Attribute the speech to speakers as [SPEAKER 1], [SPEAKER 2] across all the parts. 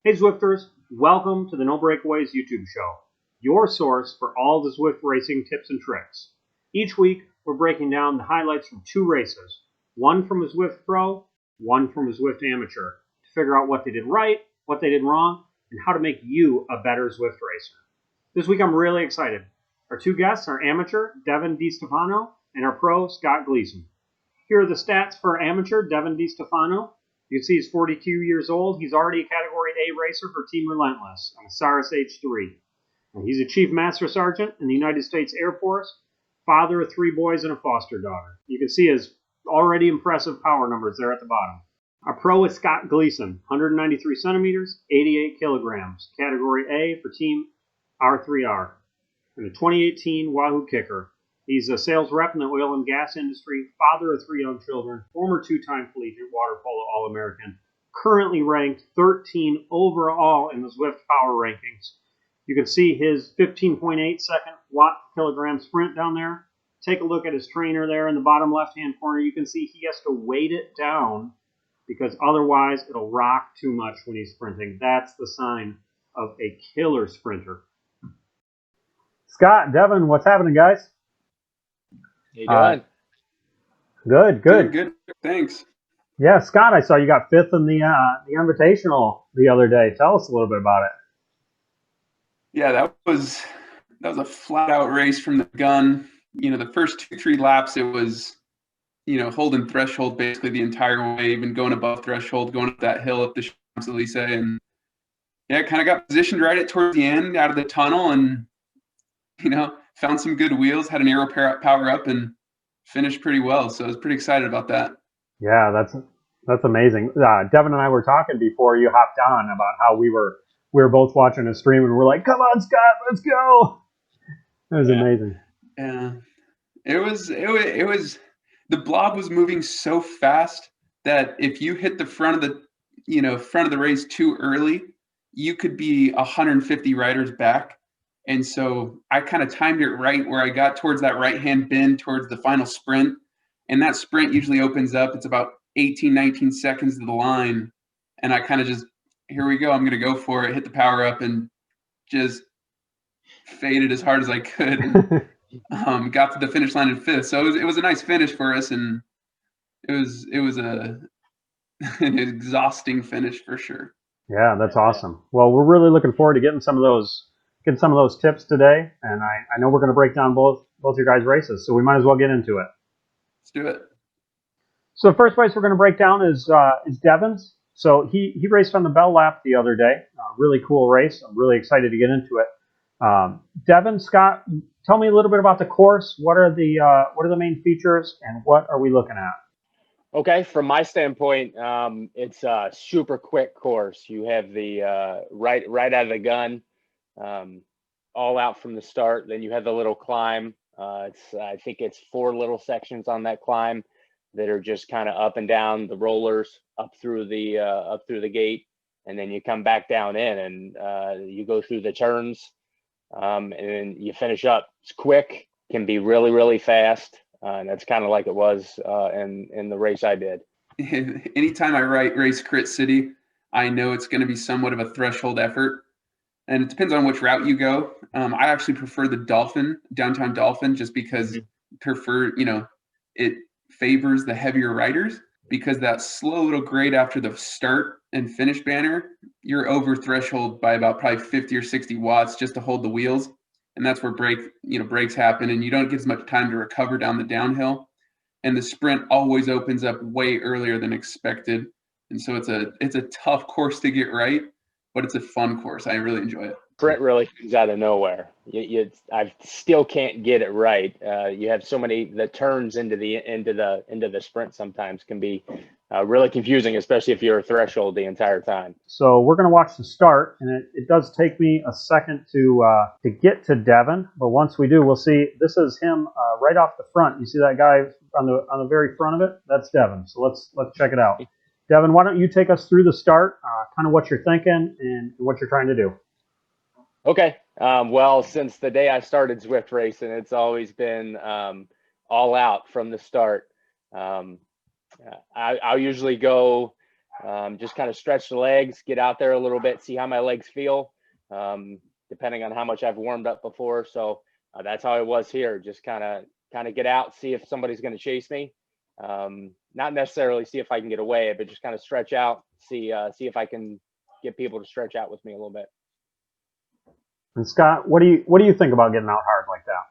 [SPEAKER 1] Hey Zwifters, welcome to the No Breakaways YouTube show, your source for all the Zwift racing tips and tricks. Each week, we're breaking down the highlights from two races, one from a Zwift Pro, one from a Zwift Amateur, to figure out what they did right, what they did wrong, and how to make you a better Zwift racer. This week, I'm really excited. Our two guests are amateur Devin DeStepano and our pro Scott Gleason. Here are the stats for amateur Devin DeStepano. You can see he's 42 years old. He's already a Category A racer for Team Relentless on a Saris H3. And he's a Chief Master Sergeant in the United States Air Force, father of 3 boys and a foster daughter. You can see his already impressive power numbers there at the bottom. Our pro is Scott Gleason, 193 centimeters, 88 kilograms, Category A for Team R3R, and a 2018 Wahoo Kicker. He's a sales rep in the oil and gas industry, father of 3 young children, former 2-time collegiate water polo All-American, currently ranked 13 overall in the Zwift power rankings. You can see his 15.8 second watt per kilogram sprint down there. Take a look at his trainer there in the bottom left-hand corner. You can see he has to weight it down because otherwise it'll rock too much when he's sprinting. That's the sign of a killer sprinter. Scott, Devin, what's happening, guys?
[SPEAKER 2] How you doing?
[SPEAKER 1] Good.
[SPEAKER 3] Good. Thanks.
[SPEAKER 1] Yeah, Scott, I saw you got 5th in the Invitational the other day. Tell us a little bit about it.
[SPEAKER 3] Yeah, that was a flat out race from the gun. The first 2-3 laps, it was, holding threshold basically the entire way, even going above threshold, going up that hill up the Champs-Elysees, and yeah, kind of got positioned right at towards the end out of the tunnel, and found some good wheels, had an aero power up, and finished pretty well. So I was pretty excited about that.
[SPEAKER 1] Yeah, that's amazing. Devin and I were talking before you hopped on about how we were both watching a stream and we're like, "Come on, Scott, let's go!" It was amazing.
[SPEAKER 3] Yeah, it was. The blob was moving so fast that if you hit the front of the race too early, you could be 150 riders back. And so I kind of timed it right where I got towards that right-hand bend towards the final sprint. And that sprint usually opens up. It's about 18, 19 seconds to the line. And I kind of just, here we go. I'm going to go for it, hit the power up, and just faded as hard as I could. And, got to the finish line in 5th. So it was a nice finish for us. And it was an exhausting finish for sure.
[SPEAKER 1] Yeah, that's awesome. Well, we're really looking forward to getting some of those tips today, and I know we're going to break down both your guys' races, so we might as well get into it.
[SPEAKER 3] Let's do it.
[SPEAKER 1] So the first race we're going to break down is Devin's. So he raced on the Bell Lap the other day. Really cool race. I'm really excited to get into it. Devin, Scott, tell me a little bit about the course. What are the main features, and what are we looking at?
[SPEAKER 2] Okay, from my standpoint, it's a super quick course. You have the right out of the gun, all out from the start. Then you have the little climb. I think it's 4 little sections on that climb that are just kind of up and down the rollers up through the gate, and then you come back down in and you go through the turns, and then you finish up. It's quick, can be really, really fast. And that's kind of like it was in the race I did.
[SPEAKER 3] Anytime I race Crit City, I know it's going to be somewhat of a threshold effort. And it depends on which route you go. I actually prefer the downtown Dolphin, just because it favors the heavier riders, because that slow little grade after the start and finish banner, you're over threshold by about probably 50 or 60 watts just to hold the wheels. And that's where breaks happen, and you don't get as much time to recover down the downhill. And the sprint always opens up way earlier than expected. And so it's a tough course to get right, but it's a fun course. I really enjoy it.
[SPEAKER 2] Sprint really comes out of nowhere. I still can't get it right. You have so many, the turns into the sprint sometimes can be really confusing, especially if you're a threshold the entire time.
[SPEAKER 1] So we're going to watch the start, and it does take me a second to get to Devin, but once we do, we'll see. This is him right off the front. You see that guy on the very front of it? That's Devin. So let's check it out. Devin, why don't you take us through the start, kind of what you're thinking and what you're trying to do?
[SPEAKER 2] Okay. Well, since the day I started Zwift racing, it's always been all out from the start. I'll usually go Just kind of stretch the legs, get out there a little bit, see how my legs feel, depending on how much I've warmed up before. So that's how it was here. Just kind of get out, see if somebody's going to chase me. Not necessarily see if I can get away, but just kind of stretch out, see if I can get people to stretch out with me a little bit.
[SPEAKER 1] And Scott, what do you think about getting out hard like that?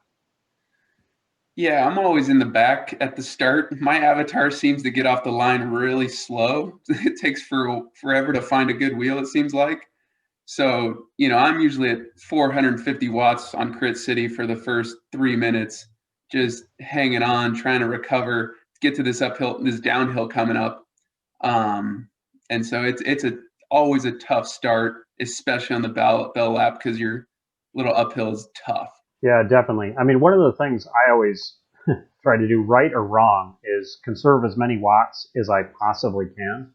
[SPEAKER 3] Yeah, I'm always in the back at the start. My avatar seems to get off the line really slow. It takes forever to find a good wheel, it seems like. So, I'm usually at 450 watts on Crit City for the first 3 minutes, just hanging on, trying to recover, get to this downhill coming up. And so it's always a tough start, especially on the bell lap, because your little uphill is tough.
[SPEAKER 1] Yeah, definitely. I mean, one of the things I always try to do, right or wrong, is conserve as many watts as I possibly can.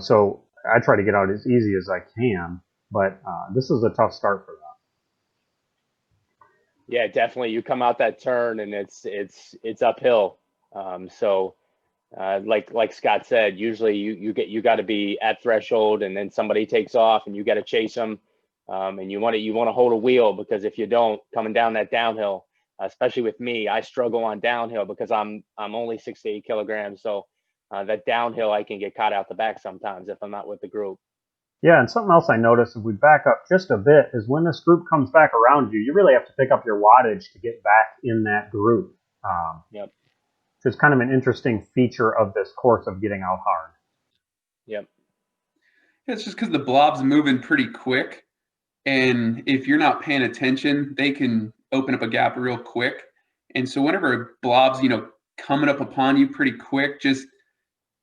[SPEAKER 1] So I try to get out as easy as I can, but this is a tough start for that.
[SPEAKER 2] Yeah, definitely. You come out that turn and it's uphill. Like Scott said, usually you got to be at threshold, and then somebody takes off, and you got to chase them. And you want to hold a wheel, because if you don't, coming down that downhill, especially with me, I struggle on downhill because I'm only 6 to 8 kilograms. So that downhill, I can get caught out the back sometimes if I'm not with the group.
[SPEAKER 1] Yeah, and something else I noticed, if we back up just a bit, is when this group comes back around you, you really have to pick up your wattage to get back in that group.
[SPEAKER 2] Yep.
[SPEAKER 1] It's kind of an interesting feature of this course of getting out hard.
[SPEAKER 2] Yep.
[SPEAKER 3] It's just because the blob's moving pretty quick. And if you're not paying attention, they can open up a gap real quick. And so whenever a blob's, coming up upon you pretty quick, just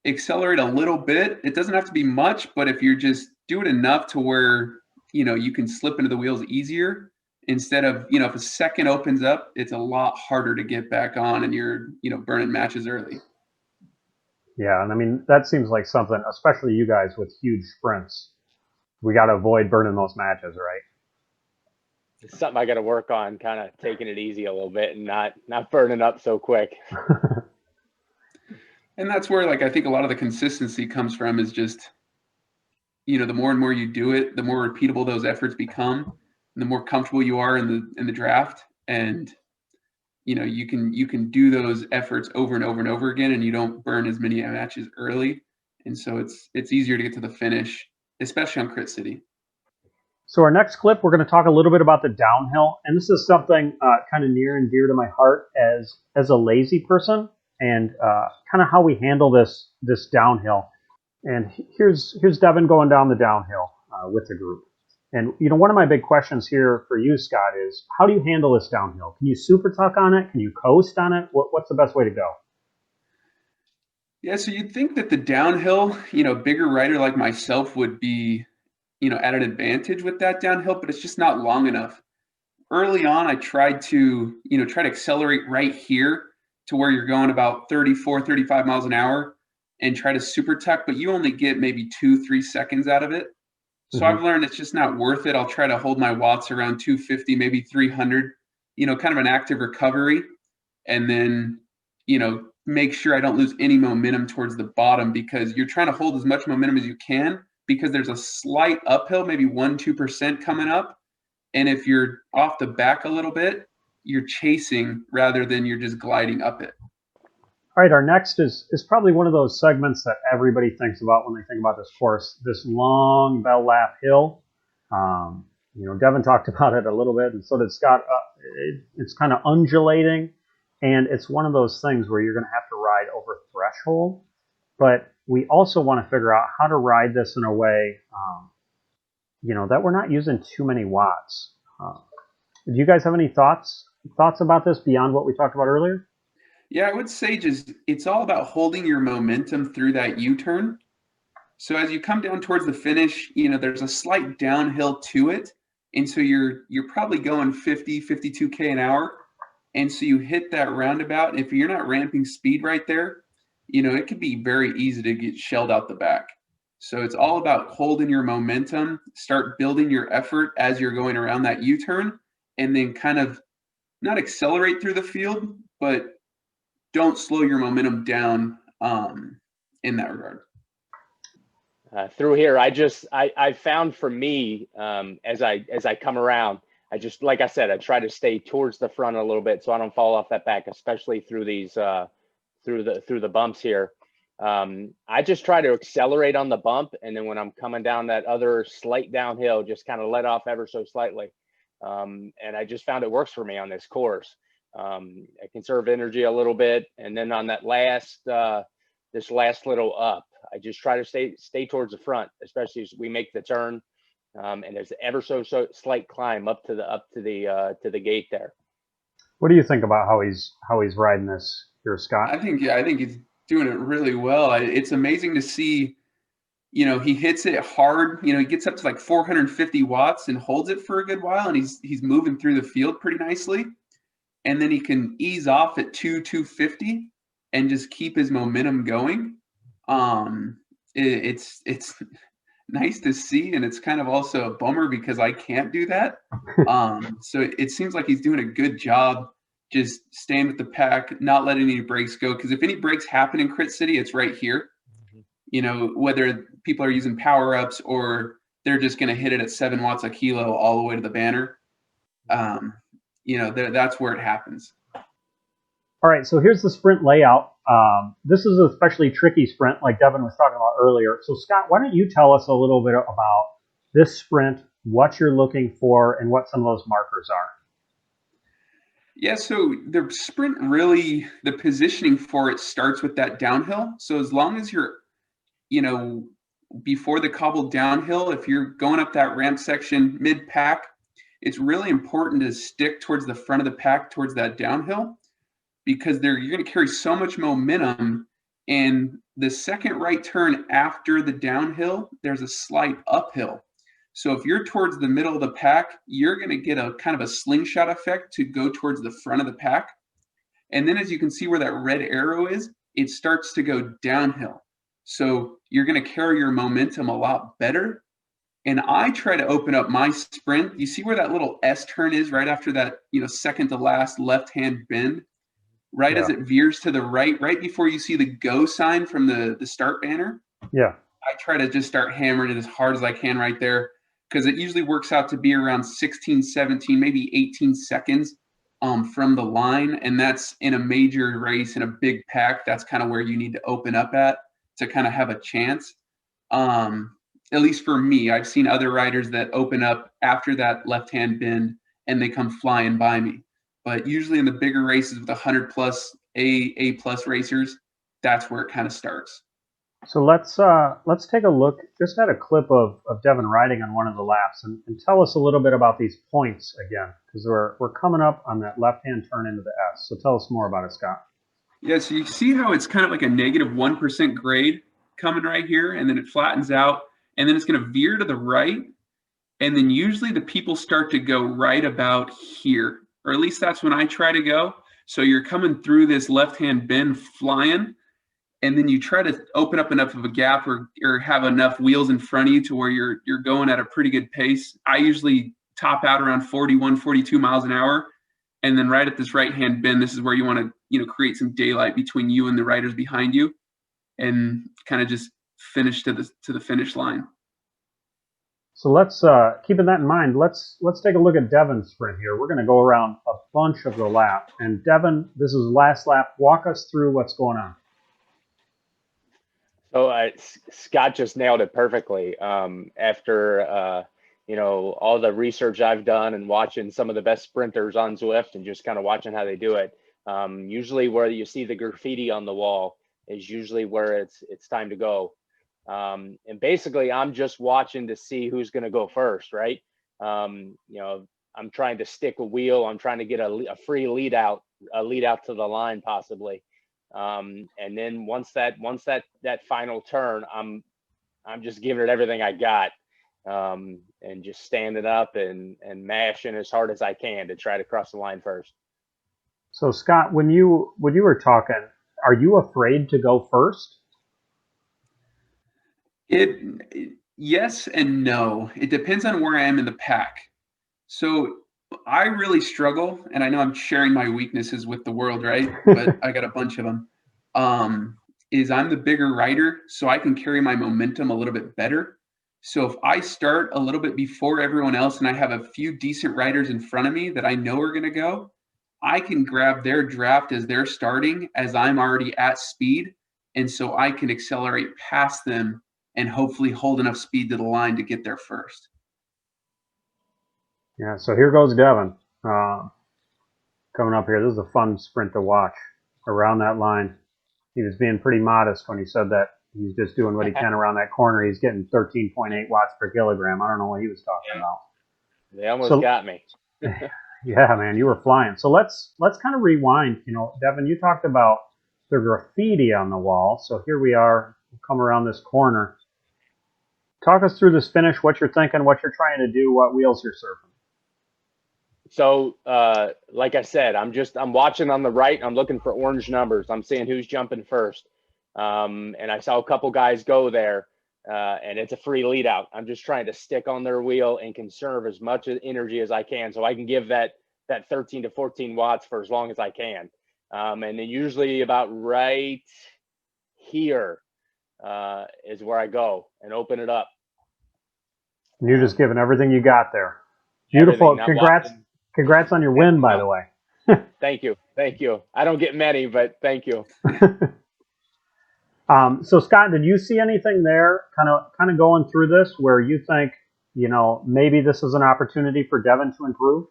[SPEAKER 3] accelerate a little bit. It doesn't have to be much, but if you're just do it enough to where, you can slip into the wheels easier, instead of, if a second opens up, it's a lot harder to get back on, and you're, burning matches early.
[SPEAKER 1] Yeah, and I mean, that seems like something, especially you guys with huge sprints, we got to avoid burning those matches, right?
[SPEAKER 2] It's something I got to work on, kind of taking it easy a little bit and not burning up so quick.
[SPEAKER 3] And that's where, I think a lot of the consistency comes from, is just, the more and more you do it, the more repeatable those efforts become, and the more comfortable you are in the draft. And, you can do those efforts over and over and over again, and you don't burn as many matches early. And so it's easier to get to the finish, especially on Crit City.
[SPEAKER 1] So our next clip, we're going to talk a little bit about the downhill, and this is something kind of near and dear to my heart as a lazy person, and kind of how we handle this downhill. And here's Devon going down the downhill with the group. And one of my big questions here for you, Scott, is how do you handle this downhill? Can you super tuck on it? Can you coast on it? What's the best way to go?
[SPEAKER 3] Yeah, so you'd think that the downhill, bigger rider like myself would be, at an advantage with that downhill, but it's just not long enough. Early on, I tried to, accelerate right here to where you're going about 34, 35 miles an hour, and try to super tuck, but you only get maybe 2-3 seconds out of it. So I've learned it's just not worth it. I'll try to hold my watts around 250, maybe 300, kind of an active recovery. And then, make sure I don't lose any momentum towards the bottom, because you're trying to hold as much momentum as you can, because there's a slight uphill, maybe 1-2% coming up. And if you're off the back a little bit, you're chasing rather than you're just gliding up it.
[SPEAKER 1] All right, our next is probably one of those segments that everybody thinks about when they think about this course, this long bell lap hill. Devon talked about it a little bit, and so did Scott. It's kind of undulating, and it's one of those things where you're going to have to ride over threshold. But we also want to figure out how to ride this in a way, that we're not using too many watts. Do you guys have any thoughts about this beyond what we talked about earlier?
[SPEAKER 3] Yeah, I would say just it's all about holding your momentum through that U-turn. So as you come down towards the finish, there's a slight downhill to it. And so you're probably going 50, 52K an hour. And so you hit that roundabout. If you're not ramping speed right there, it could be very easy to get shelled out the back. So it's all about holding your momentum, start building your effort as you're going around that U-turn, and then kind of not accelerate through the field, but don't slow your momentum down in that regard.
[SPEAKER 2] Through here, I found for me, as I come around, I just, like I said, I try to stay towards the front a little bit so I don't fall off that back, especially through these through the bumps here. I just try to accelerate on the bump, and then when I'm coming down that other slight downhill, just kind of let off ever so slightly. And I just found it works for me on this course. I conserve energy a little bit, and then on that this last little up, I just try to stay towards the front, especially as we make the turn, and there's ever so slight climb up to the gate there.
[SPEAKER 1] What do you think about how he's riding this here, Scott?
[SPEAKER 3] I think he's doing it really well. It's amazing to see. He hits it hard. He gets up to like 450 watts and holds it for a good while, and he's moving through the field pretty nicely. And then he can ease off at 250 and just keep his momentum going. It's nice to see, and it's kind of also a bummer because I can't do that. So it seems like he's doing a good job just staying with the pack, not letting any breaks go. Because if any breaks happen in Crit City, it's right here. Whether people are using power-ups or they're just going to hit it at 7 watts a kilo all the way to the banner. That's where it happens.
[SPEAKER 1] All right, so here's the sprint layout. This is an especially tricky sprint, like Devin was talking about earlier. So, Scott, why don't you tell us a little bit about this sprint, what you're looking for, and what some of those markers are?
[SPEAKER 3] Yeah, so the sprint really, the positioning for it starts with that downhill. So as long as you're, before the cobbled downhill, if you're going up that ramp section mid-pack, it's really important to stick towards the front of the pack, towards that downhill, because you're going to carry so much momentum. And the second right turn after the downhill, there's a slight uphill. So if you're towards the middle of the pack, you're going to get a kind of a slingshot effect to go towards the front of the pack. And then as you can see where that red arrow is, it starts to go downhill. So you're going to carry your momentum a lot better. And I try to open up my sprint. You see where that little S turn is right after that, second to last left-hand bend, right? Yeah. As it veers to the right before you see the go sign from the start banner.
[SPEAKER 1] Yeah.
[SPEAKER 3] I try to just start hammering it as hard as I can right there, because it usually works out to be around 16, 17, maybe 18 seconds from the line. And that's in a major race in a big pack. That's kind of where you need to open up at to kind of have a chance. At least for me, I've seen other riders that open up after that left-hand bend and they come flying by me. But usually in the bigger races with 100 plus A plus racers, that's where it kind of starts.
[SPEAKER 1] So let's take a look just at a clip of Devon riding on one of the laps and tell us a little bit about these points again, because we're coming up on that left-hand turn into the S. So tell us more about it, Scott.
[SPEAKER 3] Yeah, so you see how it's kind of like a negative 1% grade coming right here, and then it flattens out, and then it's going to veer to the right, and then usually the people start to go right about here, or at least that's when I try to go. So you're coming through this left-hand bend flying, and then you try to open up enough of a gap or have enough wheels in front of you to where you're going at a pretty good pace. I usually top out around 41, 42 miles an hour. And then right at this right-hand bend, this is where you want to, create some daylight between you and the riders behind you and kind of just finish to the finish line.
[SPEAKER 1] So let's, keeping that in mind, let's take a look at Devon's sprint here. We're going to go around a bunch of the lap. And Devon, this is last lap. Walk us through what's going on.
[SPEAKER 2] So Scott just nailed it perfectly. After all the research I've done and watching some of the best sprinters on Zwift and just kind of watching how they do it, usually where you see the graffiti on the wall is usually where it's time to go. And basically, I'm just watching to see who's going to go first, right? I'm trying to stick a wheel. I'm trying to get a free lead out to the line possibly. And then once that final turn, I'm just giving it everything I got, and just standing up and mashing as hard as I can to try to cross the line first.
[SPEAKER 1] So Scott, when you were talking, are you afraid to go first?
[SPEAKER 3] Yes and no. It depends on where I am in the pack. So I really struggle, and I know I'm sharing my weaknesses with the world, right? But I got a bunch of them. is I'm the bigger rider, so I can carry my momentum a little bit better. So if I start a little bit before everyone else and I have a few decent riders in front of me that I know are going to go, I can grab their draft as they're starting as I'm already at speed. And so I can accelerate past them and hopefully hold enough speed to the line to get there first.
[SPEAKER 1] Yeah, so here goes Devon coming up here. This is a fun sprint to watch around that line. He was being pretty modest when he said that he's just doing what he can around that corner. He's getting 13.8 watts per kilogram. I don't know what he was talking about.
[SPEAKER 2] They almost got me.
[SPEAKER 1] Yeah, man, you were flying. So let's kind of rewind. You know, Devon, you talked about the graffiti on the wall. So here we are. We'll come around this corner. Talk us through this finish, what you're thinking, what you're trying to do, what wheels you're surfing.
[SPEAKER 2] So, like I said, I'm watching on the right. I'm looking for orange numbers. I'm seeing who's jumping first. And I saw a couple guys go there, and it's a free lead out. I'm just trying to stick on their wheel and conserve as much energy as I can so I can give that 13 to 14 watts for as long as I can. And then usually about right here is where I go and open it up.
[SPEAKER 1] And you're just giving everything you got there. Beautiful. Congrats on your win, by the way.
[SPEAKER 2] Thank you. I don't get many, but thank you.
[SPEAKER 1] So Scott, did you see anything there kind of going through this where you think, you know, maybe this is an opportunity for Devon to improve?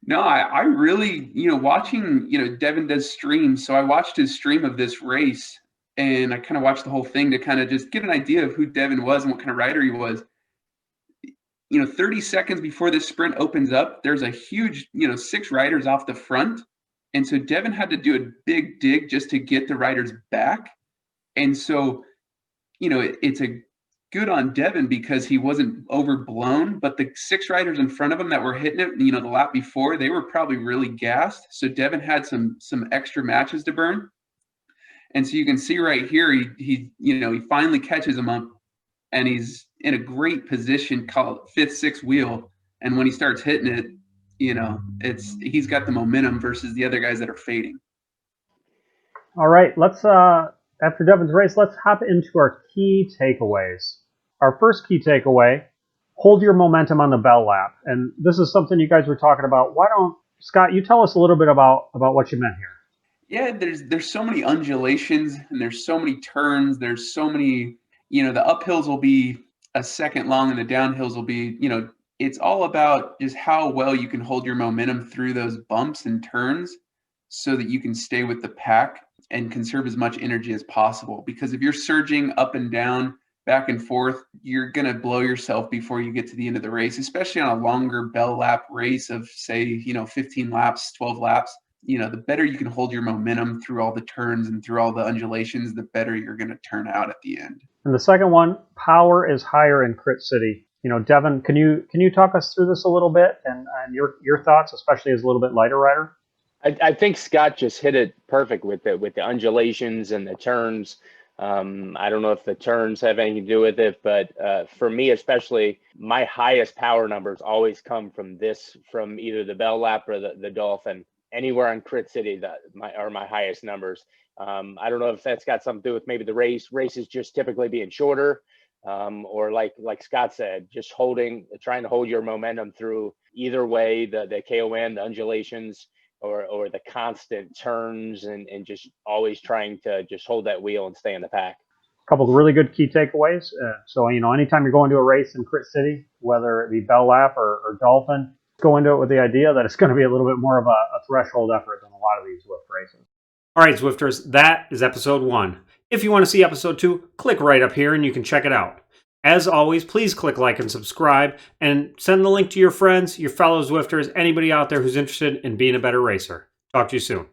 [SPEAKER 3] No, I really, watching, Devin does streams. So I watched his stream of this race and I kind of watched the whole thing to kind of just get an idea of who Devin was and what kind of rider he was. 30 seconds before this sprint opens up, there's a huge, 6 riders off the front. And so Devin had to do a big dig just to get the riders back. And so, it's a good on Devin because he wasn't overblown, but the 6 riders in front of him that were hitting it, the lap before, they were probably really gassed. So Devin had some extra matches to burn. And so you can see right here, he finally catches him up and he's in a great position called 5th, 6th wheel. And when he starts hitting it, he's got the momentum versus the other guys that are fading.
[SPEAKER 1] All right, let's after Devon's race, let's hop into our key takeaways. Our first key takeaway: hold your momentum on the bell lap. And this is something you guys were talking about. Why don't Scott, you tell us a little bit about what you meant here?
[SPEAKER 3] Yeah, there's so many undulations and there's so many turns. There's so many, the uphills will be a second long and the downhills will be, it's all about just how well you can hold your momentum through those bumps and turns so that you can stay with the pack and conserve as much energy as possible. Because if you're surging up and down, back and forth, you're going to blow yourself before you get to the end of the race, especially on a longer bell lap race of, say, 15 laps, 12 laps. The better you can hold your momentum through all the turns and through all the undulations, the better you're going to turn out at the end.
[SPEAKER 1] And the second one, power is higher in Crit City. Devon, can you talk us through this a little bit and your thoughts, especially as a little bit lighter rider?
[SPEAKER 2] I think Scott just hit it perfect with the undulations and the turns. I don't know if the turns have anything to do with it, but for me especially, my highest power numbers always come from either the bell lap or the dolphin. Anywhere on Crit City are my highest numbers. I don't know if that's got something to do with maybe the races just typically being shorter, or like Scott said, just trying to hold your momentum through either way, the KOM, the undulations, or the constant turns and just always trying to just hold that wheel and stay in the pack.
[SPEAKER 1] A couple of really good key takeaways. So, anytime you're going to a race in Crit City, whether it be bell lap or dolphin, go into it with the idea that it's going to be a little bit more of a threshold effort than a lot of these Zwift races. All right, Zwifters, that is episode 1. If you want to see episode 2, click right up here and you can check it out. As always, please click like and subscribe and send the link to your friends, your fellow Zwifters, anybody out there who's interested in being a better racer. Talk to you soon.